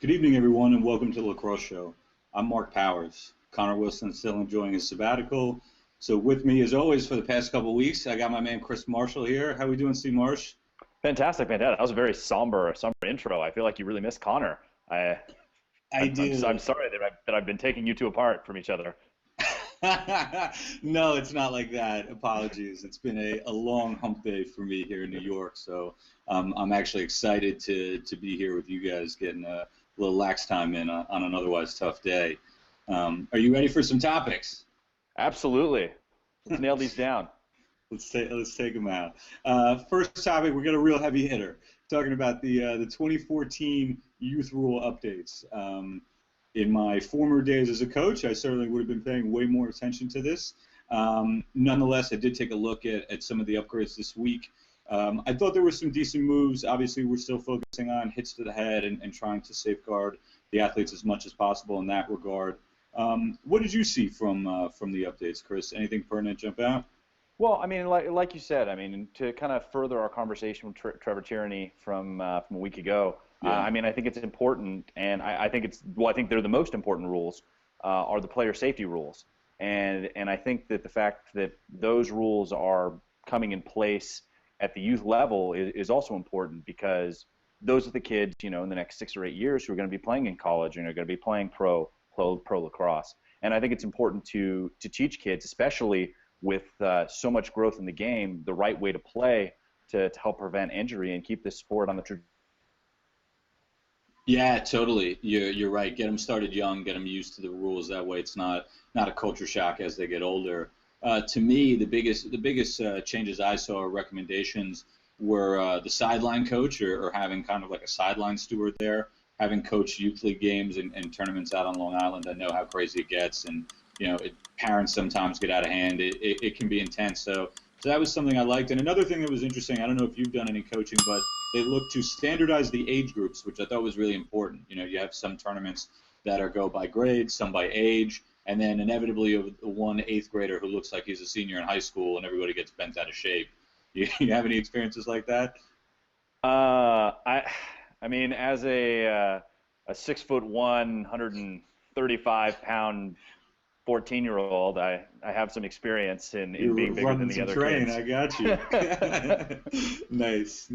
Good evening, everyone, and welcome to the Lacrosse Show. I'm Mark Powers. Connor Wilson is still enjoying his sabbatical. So with me, as always, for the past couple of weeks, I got my man Chris Marshall here. How we doing, Steve Marsh? Fantastic, fantastic. That was a very somber intro. I feel like you really missed Connor. I do. I'm sorry that I've been taking you two apart from each other. No, it's not like that. Apologies. It's been a long hump day for me here in New York, so I'm actually excited to be here with you guys, getting a little lax time in on an otherwise tough day. Are you ready for some topics? Absolutely. Let's nail these down. Let's take them out. First topic, we got a real heavy hitter. Talking about the 2014 youth rule updates. In my former days as a coach, I certainly would have been paying way more attention to this. Nonetheless, I did take a look at some of the upgrades this week. I thought there were some decent moves. Obviously, we're still focusing on hits to the head and trying to safeguard the athletes as much as possible in that regard. What did you see from the updates, Chris? Anything pertinent jump out? Well, I mean, like you said, I mean, to kind of further our conversation with Trevor Tierney from a week ago, Yeah. I mean, I think it's important, and I think I think they're the most important rules, are the player safety rules. And I think that the fact that those rules are coming in place at the youth level is also important, because those are the kids, in the next 6 or 8 years who are going to be playing in college and are going to be playing pro lacrosse. And I think it's important to teach kids, especially with so much growth in the game, the right way to play to help prevent injury and keep this sport on the trajectory. Yeah, totally. You're right. Get them started young, get them used to the rules. That way, it's not a culture shock as they get older. To me, the biggest changes I saw, or recommendations, were the sideline coach, or having kind of like a sideline steward there, having coached youth league games and tournaments out on Long Island. I know how crazy it gets, and parents sometimes get out of hand. It can be intense. So that was something I liked. And another thing that was interesting, I don't know if you've done any coaching, but they look to standardize the age groups, which I thought was really important. You have some tournaments that go by grade, some by age, and then inevitably one 8th grader who looks like he's a senior in high school, and everybody gets bent out of shape. You have any experiences like that? I mean, as a 6'1", 135-pound 14-year-old, I have some experience in being bigger than the other kids. I got you. Nice.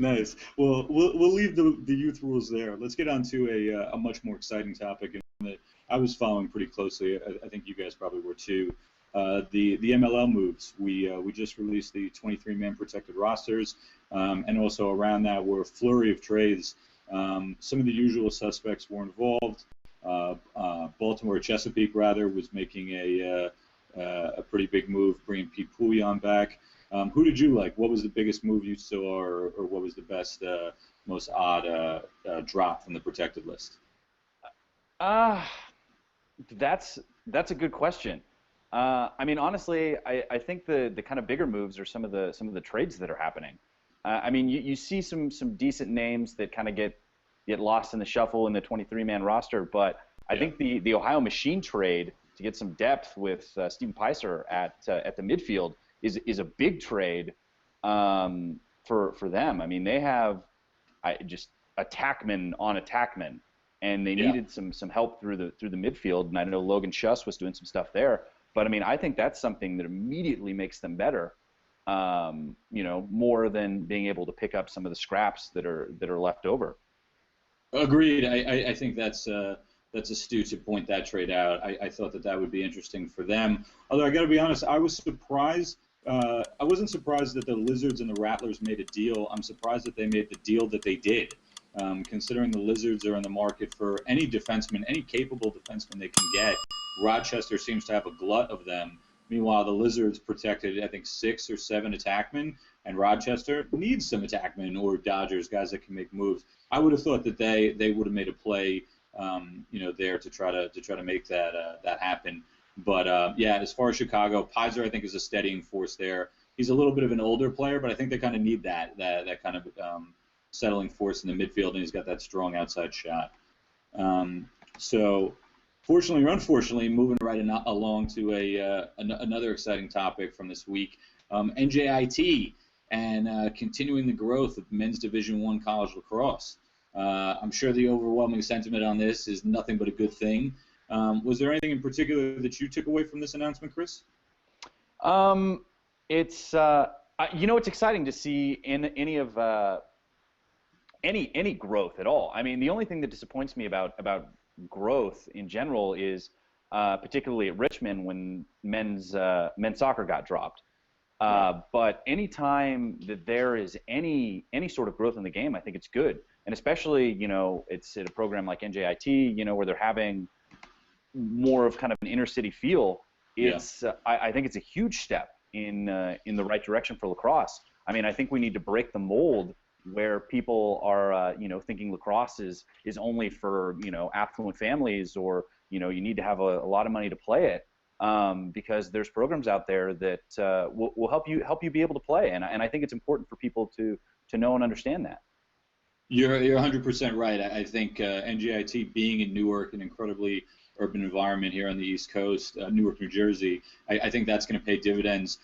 Well, we'll leave the youth rules there. Let's get on to a much more exciting topic, and that I was following pretty closely. I think you guys probably were too. The MLL moves. We just released the 23-man protected rosters, and also around that were a flurry of trades. Some of the usual suspects were involved. Baltimore, Chesapeake rather, was making a pretty big move, bringing Pete Pouillon back. Who did you like? What was the biggest move you saw, or what was the best, most odd drop from the protected list? That's a good question. I mean, honestly, I think the kind of bigger moves are some of the trades that are happening. I mean, you see some decent names that kind of get lost in the shuffle in the 23-man roster, but I think the Ohio Machine trade to get some depth with Stephen Peiser at the midfield is a big trade for them. I mean, they have just attackman on attackman, and they needed some help through the midfield. And I know Logan Schuss was doing some stuff there, but I mean, I think that's something that immediately makes them better. More than being able to pick up some of the scraps that are left over. Agreed. I think that's astute to point that trade out. I thought that would be interesting for them. Although I got to be honest, I was surprised. I wasn't surprised that the Lizards and the Rattlers made a deal. I'm surprised that they made the deal that they did, considering the Lizards are in the market for any defenseman, any capable defenseman they can get. Rochester seems to have a glut of them. Meanwhile, the Lizards protected, I think, 6 or 7 attackmen, and Rochester needs some attackmen or Dodgers, guys that can make moves. I would have thought that they would have made a play, there to try to make that happen. But as far as Chicago, Peiser I think is a steadying force there. He's a little bit of an older player, but I think they kind of need that kind of settling force in the midfield, and he's got that strong outside shot. So, fortunately or unfortunately, moving right along to another exciting topic from this week, NJIT and continuing the growth of men's Division I college lacrosse. I'm sure the overwhelming sentiment on this is nothing but a good thing. Was there anything in particular that you took away from this announcement, Chris? It's it's exciting to see in any growth at all. I mean, the only thing that disappoints me about growth in general is particularly at Richmond when men's soccer got dropped. But anytime that there is any sort of growth in the game, I think it's good. And especially, it's at a program like NJIT, where they're having more of kind of an inner city feel. I think it's a huge step in the right direction for lacrosse. I mean, I think we need to break the mold where people are, thinking lacrosse is only for, affluent families, or, you need to have a lot of money to play it. Because there's programs out there that will help you be able to play, and I think it's important for people to know and understand that. You're 100% right. I think NJIT being in Newark, an incredibly urban environment here on the East Coast, Newark, New Jersey, I think that's going to pay dividends.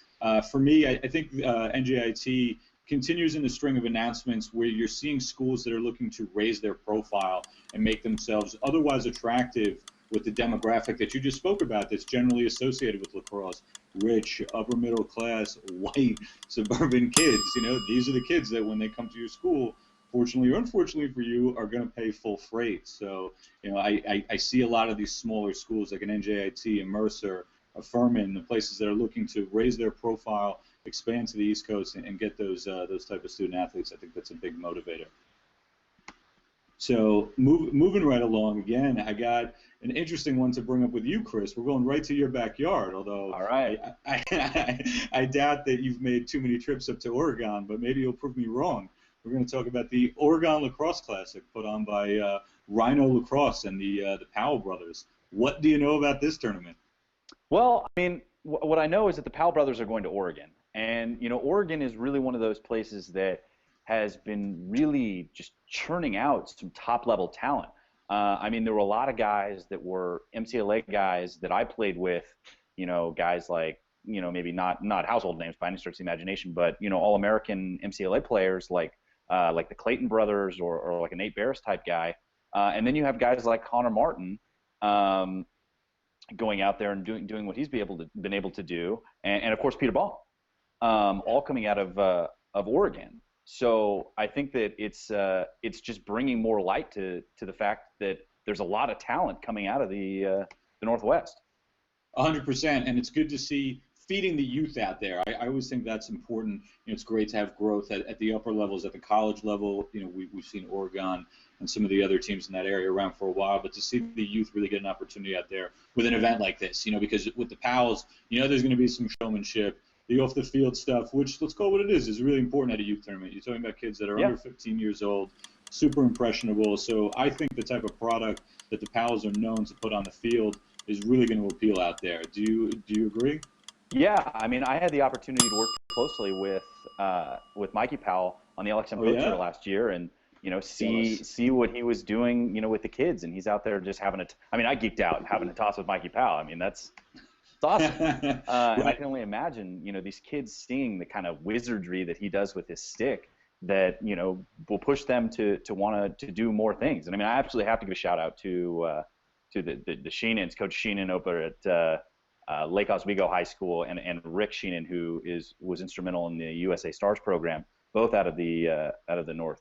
For me, I think NJIT continues in the string of announcements where you're seeing schools that are looking to raise their profile and make themselves otherwise attractive with the demographic that you just spoke about that's generally associated with lacrosse. Rich, upper middle class, white, suburban kids. These are the kids that when they come to your school, fortunately or unfortunately for you, are going to pay full freight. So, I see a lot of these smaller schools like an NJIT, a Mercer, a Furman, the places that are looking to raise their profile, expand to the East Coast, and get those type of student athletes. I think that's a big motivator. So moving right along again, I got an interesting one to bring up with you, Chris. We're going right to your backyard, although all right. I doubt that you've made too many trips up to Oregon, but maybe you'll prove me wrong. We're going to talk about the Oregon Lacrosse Classic put on by Rhino Lacrosse and the Powell brothers. What do you know about this tournament? Well, I mean, what I know is that the Powell brothers are going to Oregon, and Oregon is really one of those places that has been really just churning out some top-level talent. I mean, there were a lot of guys that were MCLA guys that I played with, guys like, maybe not household names by any stretch of the imagination, but, All-American MCLA players like the Clayton brothers or like a Nate Barris type guy. And then you have guys like Connor Martin going out there and doing what he's been able to do. And of course, Peter Ball, all coming out of Oregon. So I think that it's just bringing more light to the fact that there's a lot of talent coming out of the Northwest. 100%, and it's good to see feeding the youth out there. I always think that's important. It's great to have growth at the upper levels, at the college level. We've seen Oregon and some of the other teams in that area around for a while, but to see the youth really get an opportunity out there with an event like this, because with the Powells, there's going to be some showmanship. The off-the-field stuff, which, let's call it what it is really important at a youth tournament. You're talking about kids that are under 15 years old, super impressionable. So I think the type of product that the Powells are known to put on the field is really going to appeal out there. Do you agree? Yeah, I mean, I had the opportunity to work closely with Mikey Powell on the LXM Pro Tour last year, and see what he was doing, with the kids, and he's out there just having I mean, I geeked out having a toss with Mikey Powell. I mean, that's awesome. And I can only imagine, these kids seeing the kind of wizardry that he does with his stick that, will push them to want to do more things. And I mean, I absolutely have to give a shout out to the Sheenans, Coach Sheenan over at Lake Oswego High School, and Rick Sheenan, who was instrumental in the USA Stars program, both out of the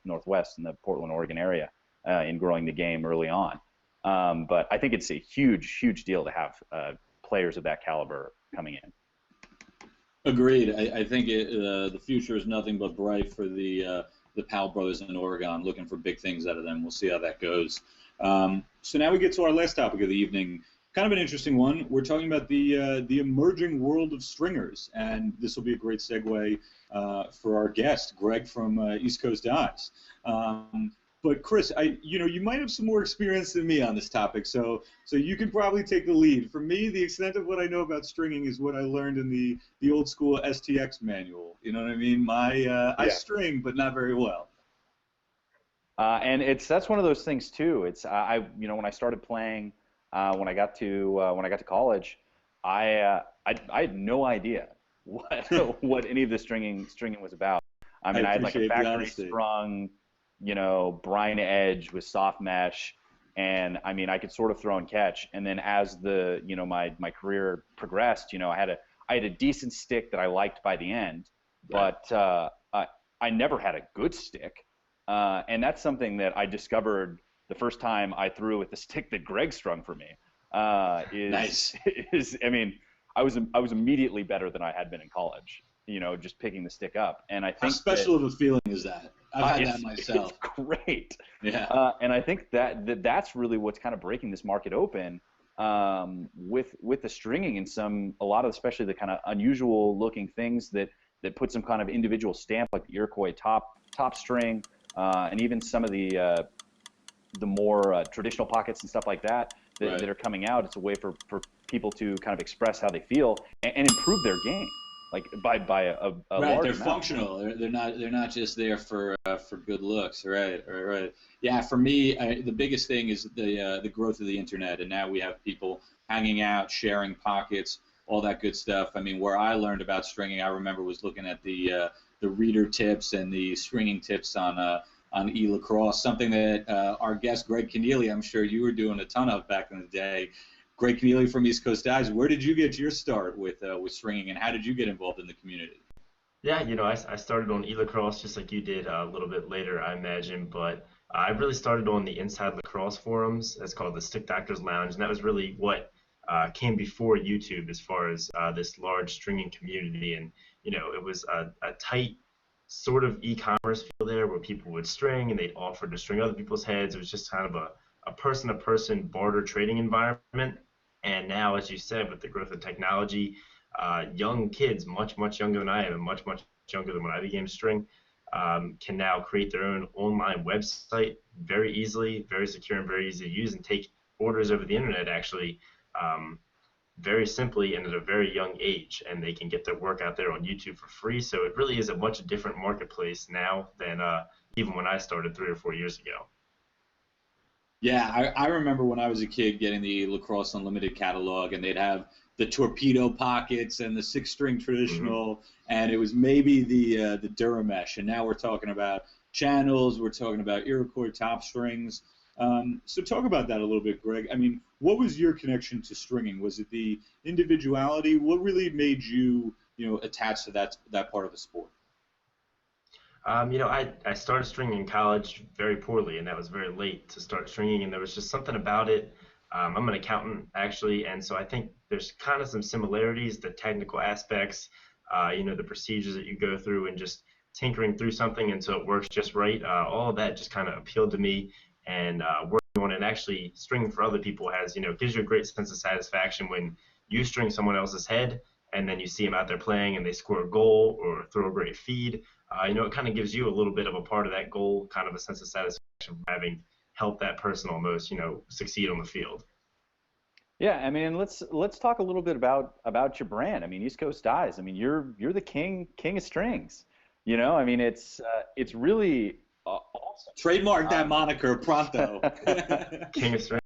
Northwest and the Portland, Oregon area, in growing the game early on. But I think it's a huge deal to have players of that caliber coming in. Agreed. I think the future is nothing but bright for the Powell brothers in Oregon. Looking for big things out of them. We'll see how that goes. So now we get to our last topic of the evening. Kind of an interesting one. We're talking about the emerging world of stringers, and this will be a great segue for our guest, Greg from East Coast Dives. But Chris, you might have some more experience than me on this topic, so you can probably take the lead. For me, the extent of what I know about stringing is what I learned in the old school STX manual. You know what I mean? I string, but not very well. And that's one of those things too. It's when I started playing, when I got to college, I had no idea what any of the stringing was about. I mean, I had like a factory sprung brine edge with soft mesh, and I mean I could sort of throw and catch. And then as the my career progressed, I had a decent stick that I liked by the end, but I never had a good stick, and that's something that I discovered the first time I threw with the stick that Greg strung for me. Nice. I mean, I was immediately better than I had been in college. Just picking the stick up, and I think how special of a feeling is that? I've had that myself. It's great. Yeah. And I think that's really what's kind of breaking this market open, with the stringing and a lot of especially the kind of unusual looking things that put some kind of individual stamp, like the Iroquois top string, and even some of the more traditional pockets and stuff like that that are coming out. It's a way for people to kind of express how they feel and improve their game, like by a large they're amount. Functional. They're not just there for good looks. Right. Yeah, for me, the biggest thing is the growth of the internet, and now we have people hanging out, sharing pockets, all that good stuff. I mean, where I learned about stringing, I remember was looking at the reader tips and the stringing tips on Lacrosse, something that our guest Greg Keneally, I'm sure you were doing a ton of back in the day. Greg Keneally from East Coast Dives, where did you get your start with stringing, and how did you get involved in the community? Yeah, I started on Lacrosse just like you did a little bit later, I imagine, but I really started on the Inside Lacrosse forums. It's called the Stick Doctors Lounge, and that was really what came before YouTube as far as this large stringing community. And it was a tight sort of e-commerce feel there where people would string and they'd offer to string other people's heads. It was just kind of a person-to-person barter trading environment. And now, as you said, with the growth of technology, young kids, much younger than I am, and much younger than when I began to string, can now create their own online website very easily, very secure and very easy to use, and take orders over the internet actually very simply and at a very young age, and they can get their work out there on YouTube for free. So it really is a much different marketplace now than even when I started 3 or 4 years ago. Yeah, I remember when I was a kid getting the Lacrosse Unlimited catalog, and they'd have the torpedo pockets and the 6-string traditional, and it was maybe the Duramesh, and now we're talking about channels, we're talking about Iroquois top strings. So talk about that a little bit, Greg. I mean, what was your connection to stringing? Was it the individuality? What really made you, attached to that part of the sport? I started stringing in college very poorly, and that was very late to start stringing, and there was just something about it. I'm an accountant, actually, and so I think there's kind of some similarities, the technical aspects, the procedures that you go through, and just tinkering through something until it works just right. All of that just kind of appealed to me, and working on it and actually stringing for other people gives you a great sense of satisfaction when you string someone else's head, and then you see them out there playing and they score a goal or throw a great feed. It kind of gives you a little bit of a part of that goal, kind of a sense of satisfaction from having helped that person almost, succeed on the field. Yeah, I mean, let's talk a little bit about your brand. I mean, East Coast Dives. I mean, you're the king of strings. I mean, it's really awesome. Trademark that moniker pronto. King of strings.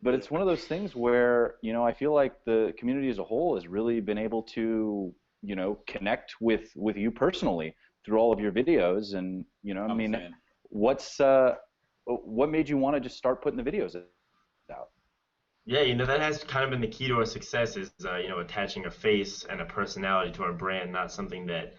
But it's one of those things where I feel like the community as a whole has really been able to connect with you personally through all of your videos, and I mean, what made you want to just start putting the videos out? Yeah, that has kind of been the key to our success is, attaching a face and a personality to our brand, not something that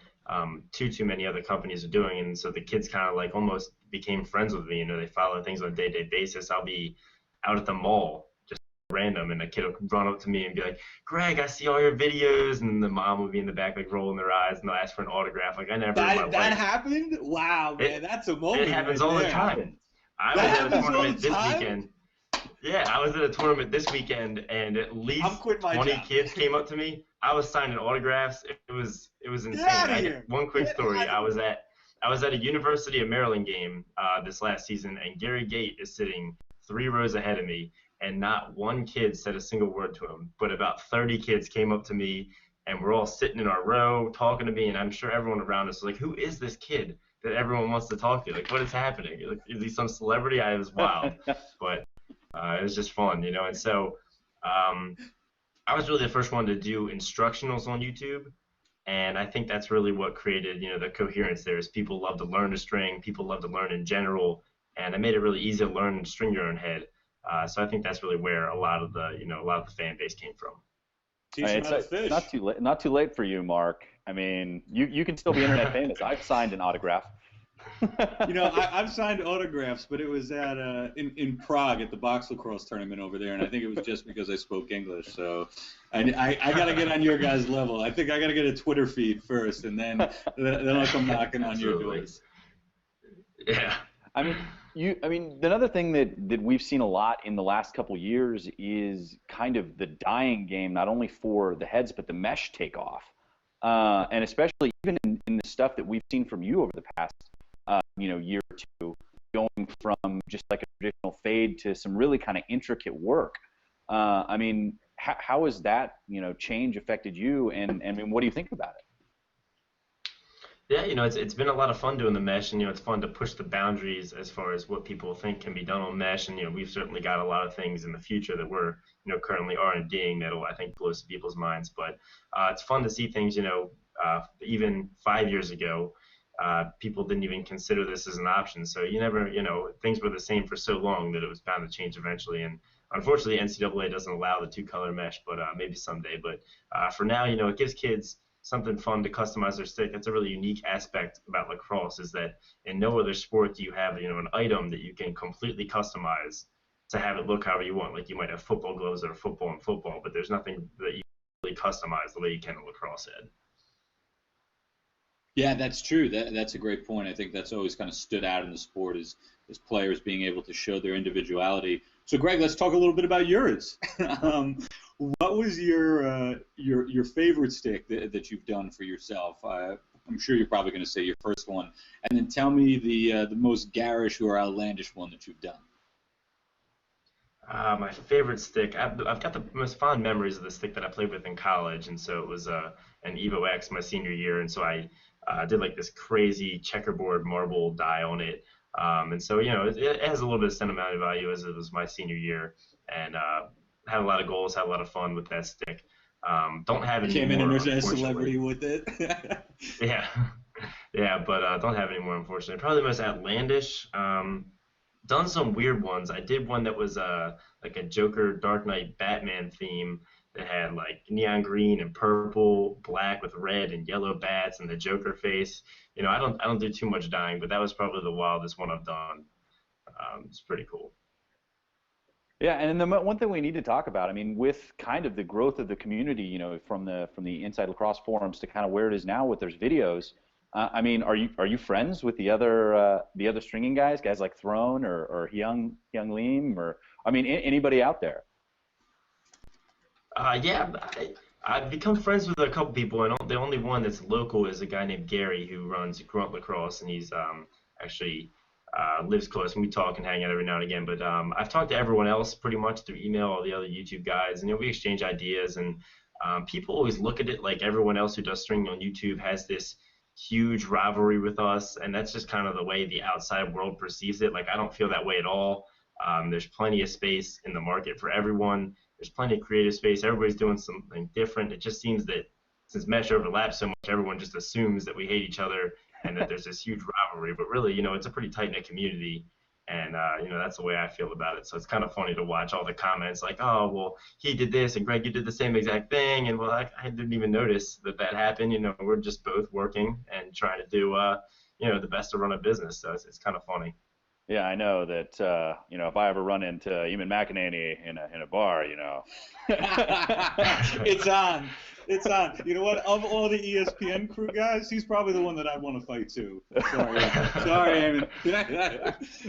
too many other companies are doing. And so the kids kind of like almost became friends with me. They follow things on a day-to-day basis. I'll be out at the mall, just random, and a kid will run up to me and be like, "Greg, I see all your videos," and the mom will be in the back like rolling their eyes, and they'll ask for an autograph. Like I never. That happened? Wow, man, that's a moment. It happens all the time. I was at a tournament this weekend. Yeah, I was at a tournament this weekend, and at least 20 kids came up to me. I was signing autographs. It was insane. One quick story. I was at a University of Maryland game this last season, and Gary Gate is sitting 3 rows ahead of me, and not one kid said a single word to him. But about 30 kids came up to me, and we're all sitting in our row talking to me, and I'm sure everyone around us was like, "Who is this kid that everyone wants to talk to? Like, what is happening? Like, is he some celebrity?" It was wild, but it was just fun, And so I was really the first one to do instructionals on YouTube, And I think that's really what created, the coherence there is people love to learn to string, people love to learn in general, and it made it really easy to learn and string your own head. So I think that's really where a lot of the fan base came from. Teach them how to It's fish. not too late for you, Mark. I mean, you can still be internet famous. I've signed an autograph. I've signed autographs, but it was at in Prague at the box lacrosse tournament over there, and I think it was just because I spoke English. So I got to get on your guys' level. I think I got to get a Twitter feed first, and then I'll come knocking on your doors. Yeah. I mean, another thing that we've seen a lot in the last couple years is kind of the dying game, not only for the heads but the mesh takeoff, and especially even in the stuff that we've seen from you over the past year or two, going from just like a traditional fade to some really kind of intricate work. I mean, how has that change affected you, and I mean, what do you think about it? Yeah, it's been a lot of fun doing the mesh, and it's fun to push the boundaries as far as what people think can be done on mesh, and we've certainly got a lot of things in the future that we're currently R&Ding that'll, I think, blow some people's minds. But it's fun to see things, even 5 years ago, people didn't even consider this as an option. So you never, things were the same for so long that it was bound to change eventually. And unfortunately, NCAA doesn't allow the two-color mesh, but maybe someday. But for now, it gives kids something fun to customize their stick. That's a really unique aspect about lacrosse, is that in no other sport do you have an item that you can completely customize to have it look however you want. Like you might have football gloves that are football and football, but there's nothing that you really customize the way you can in lacrosse head. Yeah, that's true. That's a great point. I think that's always kind of stood out in the sport is players being able to show their individuality. So, Greg, let's talk a little bit about yours. What was your favorite stick that you've done for yourself? I'm sure you're probably going to say your first one, and then tell me the most garish or outlandish one that you've done. My favorite stick, I've got the most fond memories of the stick that I played with in college, and so it was an Evo X my senior year, and so I did like this crazy checkerboard marble die on it, and so it has a little bit of sentimental value as it was my senior year, and had a lot of goals, had a lot of fun with that stick. Don't have any Came in more, and there's a unfortunately. celebrity with it. Yeah, yeah, but don't have any more, unfortunately. Probably the most outlandish. Done some weird ones. I did one that was like a Joker Dark Knight Batman theme that had like neon green and purple, black with red and yellow bats and the Joker face. I don't do too much dyeing, but that was probably the wildest one I've done. It's pretty cool. Yeah, and then the one thing we need to talk about, I mean, with kind of the growth of the community, from the Inside Lacrosse forums to kind of where it is now with there's videos. I mean, are you friends with the other stringing guys like Throne or Hyung Lim, or I mean anybody out there? Yeah, I've become friends with a couple people, and the only one that's local is a guy named Gary who runs Grunt Lacrosse, and he's actually lives close, and we talk and hang out every now and again. But I've talked to everyone else pretty much through email, all the other YouTube guys, and we exchange ideas. And people always look at it like everyone else who does stringing on YouTube has this huge rivalry with us, and that's just kind of the way the outside world perceives it. Like I don't feel that way at all. There's plenty of space in the market for everyone. There's plenty of creative space. Everybody's doing something different. It just seems that since mesh overlaps so much, everyone just assumes that we hate each other and that there's this huge rivalry. But really, it's a pretty tight-knit community, and that's the way I feel about it. So it's kind of funny to watch all the comments like, oh, well, he did this, and Greg, you did the same exact thing, and well, I didn't even notice that happened. We're just both working and trying to do the best to run a business. So it's kind of funny. Yeah, I know that. If I ever run into Eamon McEnany in a bar, It's on. It's on. You know what? Of all the ESPN crew guys, he's probably the one that I'd want to fight too. Sorry, Eamon.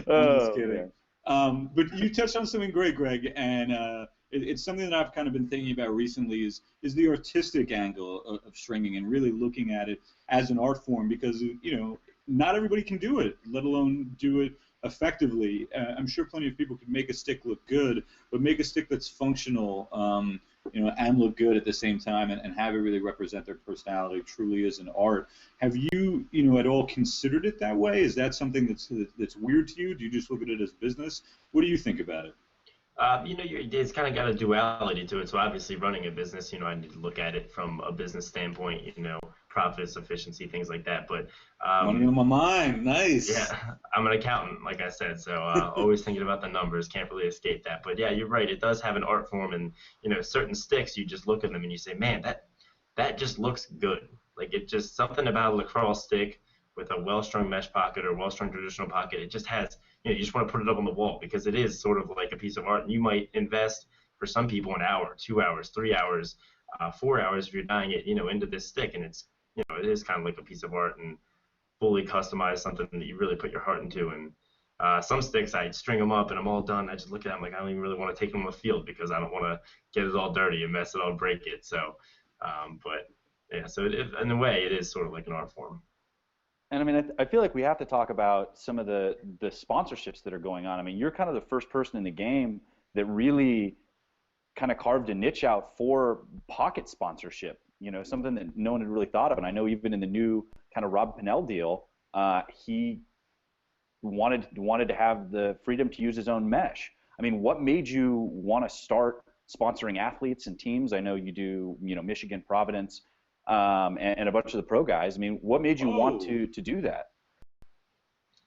I'm just kidding. But you touched on something great, Greg, and it's something that I've kind of been thinking about recently is the artistic angle of stringing and really looking at it as an art form, because not everybody can do it, let alone do it effectively. I'm sure plenty of people can make a stick look good, but make a stick that's functional, and look good at the same time, and have it really represent their personality truly as an art. Have you, at all considered it that way? Is that something that's weird to you? Do you just look at it as business? What do you think about it? It's kind of got a duality to it. So obviously running a business, I need to look at it from a business standpoint. profits, efficiency, things like that. But money on my mind, nice. yeah, I'm an accountant, like I said, so always thinking about the numbers, can't really escape that. But yeah, you're right, it does have an art form, and certain sticks, you just look at them and you say, man, that just looks good. Like it just something about a lacrosse stick with a well-strung mesh pocket or well-strung traditional pocket, it just has, you just want to put it up on the wall because it is sort of like a piece of art. And you might invest for some people an hour, 2 hours, 3 hours, 4 hours if you're dyeing it, into this stick, and it's, it is kind of like a piece of art and fully customized, something that you really put your heart into. And some sticks, I string them up and I'm all done. I just look at them like I don't even really want to take them on the field because I don't want to get it all dirty and mess it all, break it. So, but yeah, so in a way, it is sort of like an art form. And I mean, I feel like we have to talk about some of the sponsorships that are going on. I mean, you're kind of the first person in the game that really kind of carved a niche out for pocket sponsorship, something that no one had really thought of. And I know even in the new kind of Rob Pinnell deal, he wanted to have the freedom to use his own mesh. I mean, what made you want to start sponsoring athletes and teams? I know you do, Michigan, Providence, and a bunch of the pro guys. I mean, what made you want to do that?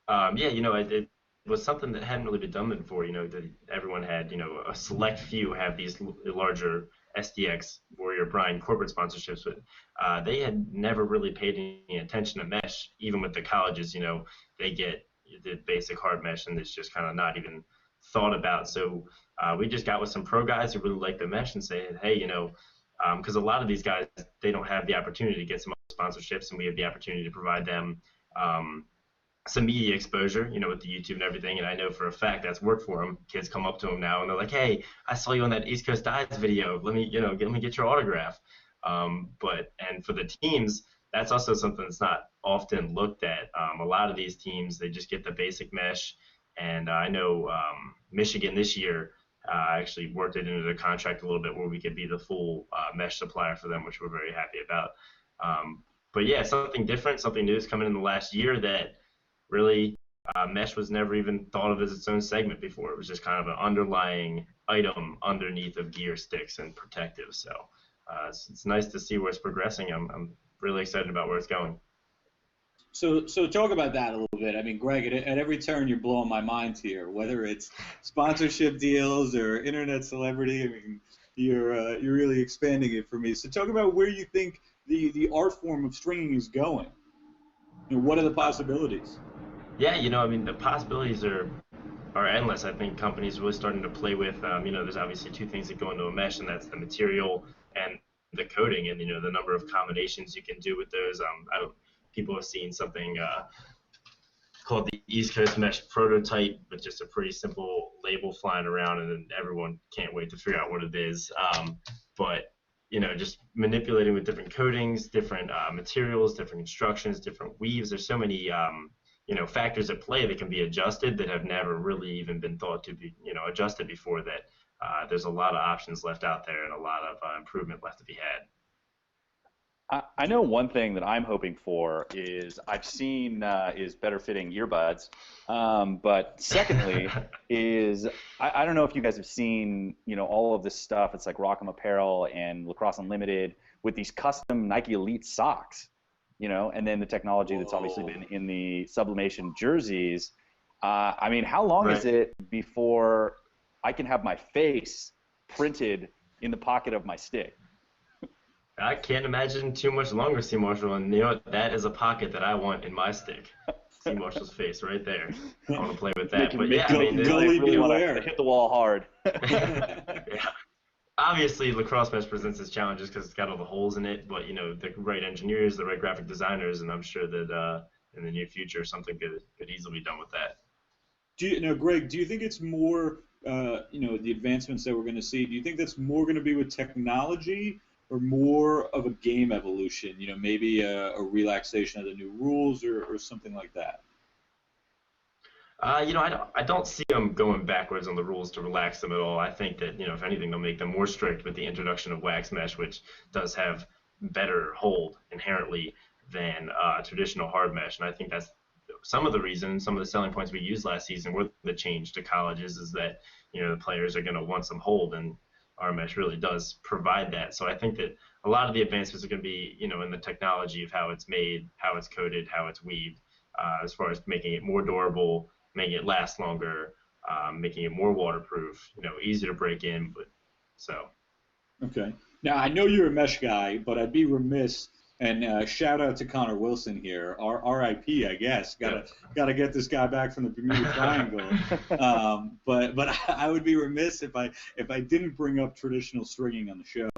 Yeah, it was something that hadn't really been done before. That everyone had, a select few have these larger SDX, Warrior, Brine corporate sponsorships, but they had never really paid any attention to mesh. Even with the colleges, they get the basic hard mesh, and it's just kind of not even thought about. So we just got with some pro guys who really like the mesh and say, hey, because a lot of these guys, they don't have the opportunity to get some sponsorships, and we have the opportunity to provide them some media exposure, with the YouTube and everything. And I know for a fact that's worked for them. Kids come up to them now and they're like, hey, I saw you on that East Coast Dives video. Let me get your autograph. And for the teams, that's also something that's not often looked at. A lot of these teams, they just get the basic mesh. And I know Michigan this year, I actually worked it into the contract a little bit where we could be the full mesh supplier for them, which we're very happy about. But yeah, something different, something new is coming in the last year that really mesh was never even thought of as its own segment before. It was just kind of an underlying item underneath of gear, sticks, and protective. So it's nice to see where it's progressing. I'm really excited about where it's going. So talk about that a little bit. I mean, Greg, at every turn you're blowing my mind here, whether it's sponsorship deals or internet celebrity. I mean, you're really expanding it for me. So talk about where you think the art form of stringing is going. What are the possibilities? Yeah, I mean, the possibilities are endless. I think companies are really starting to play with, there's obviously two things that go into a mesh, and that's the material and the coating, and, the number of combinations you can do with those. People have seen something called the East Coast Mesh Prototype with just a pretty simple label flying around, and then everyone can't wait to figure out what it is. But just manipulating with different coatings, different materials, different constructions, different weaves. There's so many, factors at play that can be adjusted that have never really even been thought to be, adjusted before. That there's a lot of options left out there and a lot of improvement left to be had. I know one thing that I'm hoping for is I've seen is better fitting earbuds, but secondly is I don't know if you guys have seen all of this stuff. It's like Rock'em Apparel and Lacrosse Unlimited with these custom Nike Elite socks, and then the technology that's obviously been in the sublimation jerseys. I mean, how long is it before I can have my face printed in the pocket of my stick? I can't imagine too much longer, C. Marshall, and that is a pocket that I want in my stick. C. Marshall's face right there. I want to play with that. But yeah, I mean, really want to hit the wall hard. Yeah. Obviously, lacrosse mesh presents its challenges because it's got all the holes in it, but the right engineers, the right graphic designers, and I'm sure that in the near future something could easily be done with that. Greg, do you think it's more, the advancements that we're going to see? Do you think that's more going to be with technology, or more of a game evolution, maybe a relaxation of the new rules or something like that? I don't see them going backwards on the rules to relax them at all. I think that, if anything, they'll make them more strict with the introduction of wax mesh, which does have better hold inherently than traditional hard mesh. And I think that's some of the reason, some of the selling points we used last season were the change to colleges is that, the players are going to want some hold. And our mesh really does provide that. So I think that a lot of the advancements are going to be, in the technology of how it's made, how it's coated, how it's weaved, as far as making it more durable, making it last longer, making it more waterproof, easy to break in. But so. Okay. Now, I know you're a mesh guy, but I'd be remiss, and shout out to Connor Wilson here, RIP, I guess. Gotta get this guy back from the Bermuda Triangle. But I would be remiss if I didn't bring up traditional stringing on the show.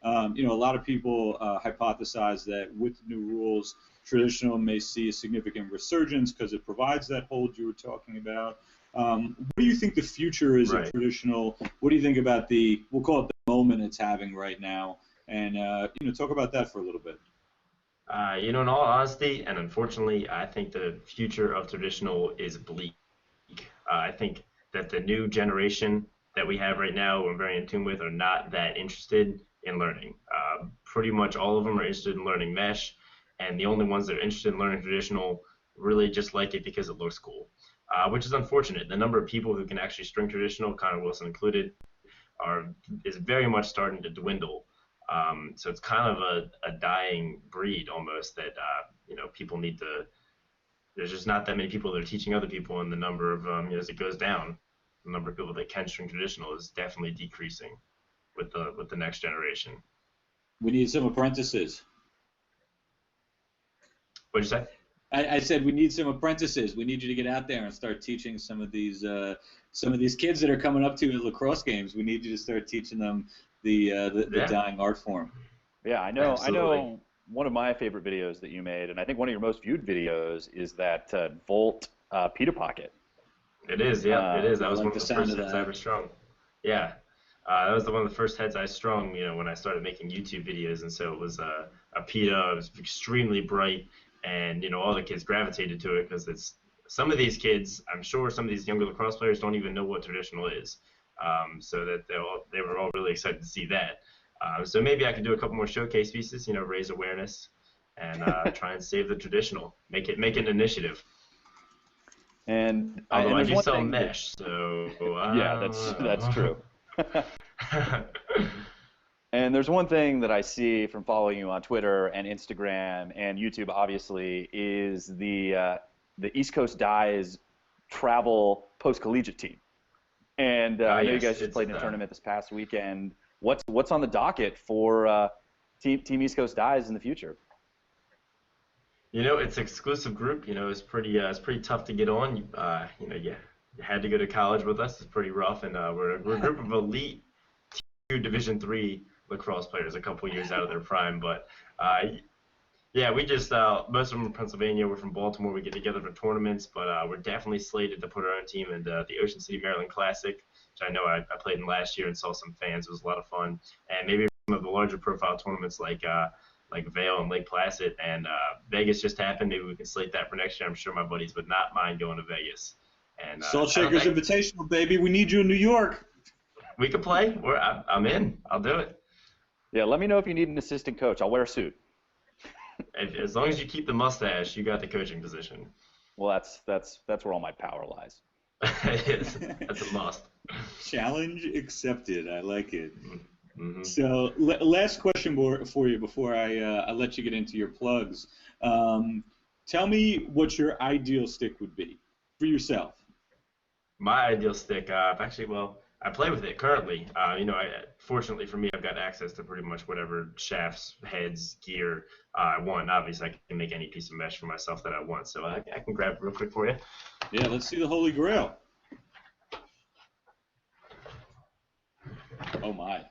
A lot of people hypothesize that with the new rules, traditional may see a significant resurgence because it provides that hold you were talking about. What do you think the future is of traditional? What do you think about we'll call it the moment it's having right now? And, talk about that for a little bit. In all honesty, and unfortunately, I think the future of traditional is bleak. I think that the new generation that we have right now, who I'm very in tune with, are not that interested in learning. Pretty much all of them are interested in learning mesh, and the only ones that are interested in learning traditional really just like it because it looks cool, which is unfortunate. The number of people who can actually string traditional, Connor Wilson included, is very much starting to dwindle. So it's kind of a dying breed almost that, people need to, there's just not that many people that are teaching other people, and the number of, as it goes down, the number of people that can string traditional is definitely decreasing with the next generation. We need some apprentices. What'd you say? I said we need some apprentices. We need you to get out there and start teaching some of these kids that are coming up to lacrosse games. We need you to start teaching them the dying art form. Yeah, I know. Absolutely. I know. One of my favorite videos that you made, and I think one of your most viewed videos, is that Volt Pita Pocket. It is, yeah, it is. That was like one of the first heads I ever strung. Yeah, that was one of the first heads I strung, when I started making YouTube videos, and so it was a pita. It was extremely bright, and all the kids gravitated to it because it's some of these kids. I'm sure some of these younger lacrosse players don't even know what traditional is, so that they were all really excited to see that. So maybe I could do a couple more showcase pieces, raise awareness, and try and save the traditional, make it an initiative. And although I do one sell thing mesh, so yeah, that's true. And there's one thing that I see from following you on Twitter and Instagram and YouTube, obviously, is the East Coast Dies travel post-collegiate team. And I know you guys just played in a tournament this past weekend. What's on the docket for Team East Coast Dies in the future? It's an exclusive group. It's pretty tough to get on. You had to go to college with us. It's pretty rough, and we're a group of elite Division III lacrosse players, a couple years out of their prime. But we just most of them are from Pennsylvania. We're from Baltimore. We get together for tournaments, but we're definitely slated to put our own team in the Ocean City, Maryland Classic, which I know I played in last year and saw some fans. It was a lot of fun, and maybe some of the larger profile tournaments like Vail and Lake Placid, and Vegas just happened. Maybe we can slate that for next year. I'm sure my buddies would not mind going to Vegas. And Salt Shakers Invitational, baby. We need you in New York. We could play. I'm in. I'll do it. Yeah, let me know if you need an assistant coach. I'll wear a suit. As long as you keep the mustache, you got the coaching position. Well, that's where all my power lies. That's a must. Challenge accepted. I like it. Mm-hmm. So, last question for you before I let you get into your plugs. Tell me what your ideal stick would be for yourself. My ideal stick, I play with it currently. Fortunately for me, I've got access to pretty much whatever shafts, heads, gear I want. Obviously, I can make any piece of mesh for myself that I want, so I can grab it real quick for you. Yeah, let's see the Holy Grail. Oh, my.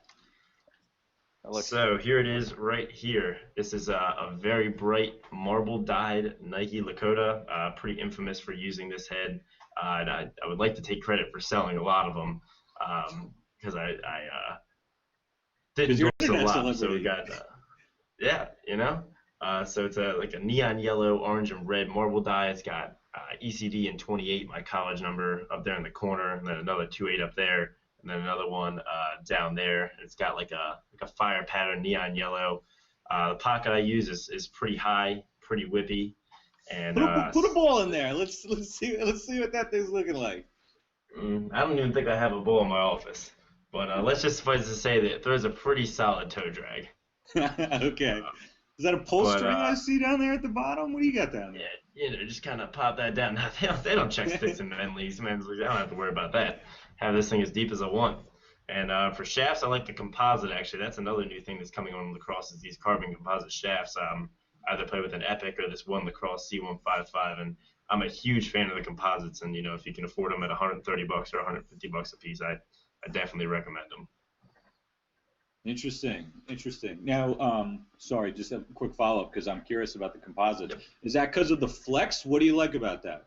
So here it is right here. This is a very bright marble-dyed Nike Lakota, pretty infamous for using this head. And I would like to take credit for selling a lot of them because I didn't do this a lot. So we got, so it's like a neon yellow, orange, and red marble die. It's got ECD and 28, my college number, up there in the corner, and then another 28 up there, and then another one down there. It's got like a fire pattern, neon yellow. The pocket I use is pretty high, pretty whippy. And put a ball in there. Let's see what that thing's looking like. I don't even think I have a ball in my office. But let's just suffice to say that it throws a pretty solid toe drag. Okay. Is that a pull but, string I see down there at the bottom? What do you got down there? Yeah, just kind of pop that down. Now, they don't check sticks in men's leagues. I don't have to worry about that. Have this thing as deep as I want. And for shafts, I like the composite, actually. That's another new thing that's coming on Lacrosse is these carbon composite shafts. I either play with an Epic or this one Lacrosse C155, and I'm a huge fan of the composites. And, if you can afford them at $130 or $150 a piece, I definitely recommend them. Interesting. Now, sorry, just a quick follow-up because I'm curious about the composite. Yep. Is that because of the flex? What do you like about that?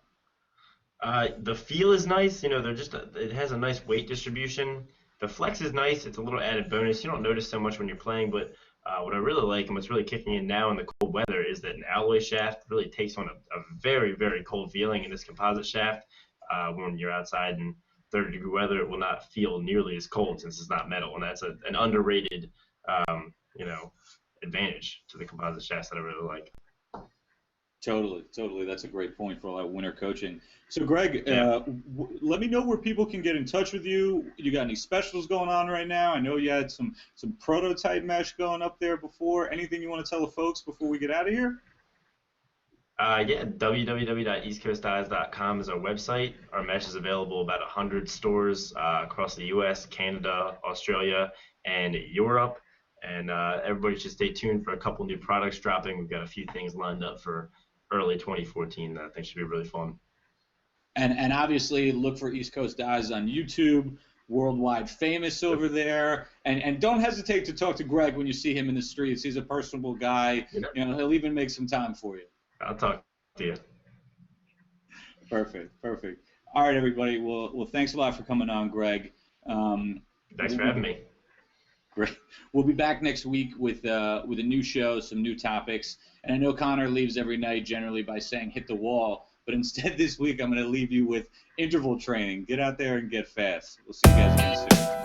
The feel is nice. It has a nice weight distribution. The flex is nice. It's a little added bonus. You don't notice so much when you're playing, but what I really like and what's really kicking in now in the cold weather is that an alloy shaft really takes on a very, very cold feeling in this composite shaft. When you're outside in 30-degree weather, it will not feel nearly as cold since it's not metal, and that's an underrated, advantage to the composite shafts that I really like. Totally. That's a great point for all that winter coaching. So, Greg, let me know where people can get in touch with you. You got any specials going on right now? I know you had some prototype mesh going up there before. Anything you want to tell the folks before we get out of here? www.eastcoasteyes.com is our website. Our mesh is available about 100 stores across the U.S., Canada, Australia, and Europe. And everybody should stay tuned for a couple new products dropping. We've got a few things lined up for early 2014 that I think should be really fun. And obviously look for East Coast Eyes on YouTube, worldwide famous over there. And don't hesitate to talk to Greg when you see him in the streets. He's a personable guy. He'll even make some time for you. I'll talk to you. Perfect. All right, everybody. Well, thanks a lot for coming on, Greg. Thanks for having me. Great. We'll be back next week with a new show, some new topics. And I know Connor leaves every night generally by saying hit the wall, but instead this week I'm going to leave you with interval training. Get out there and get fast. We'll see you guys again soon.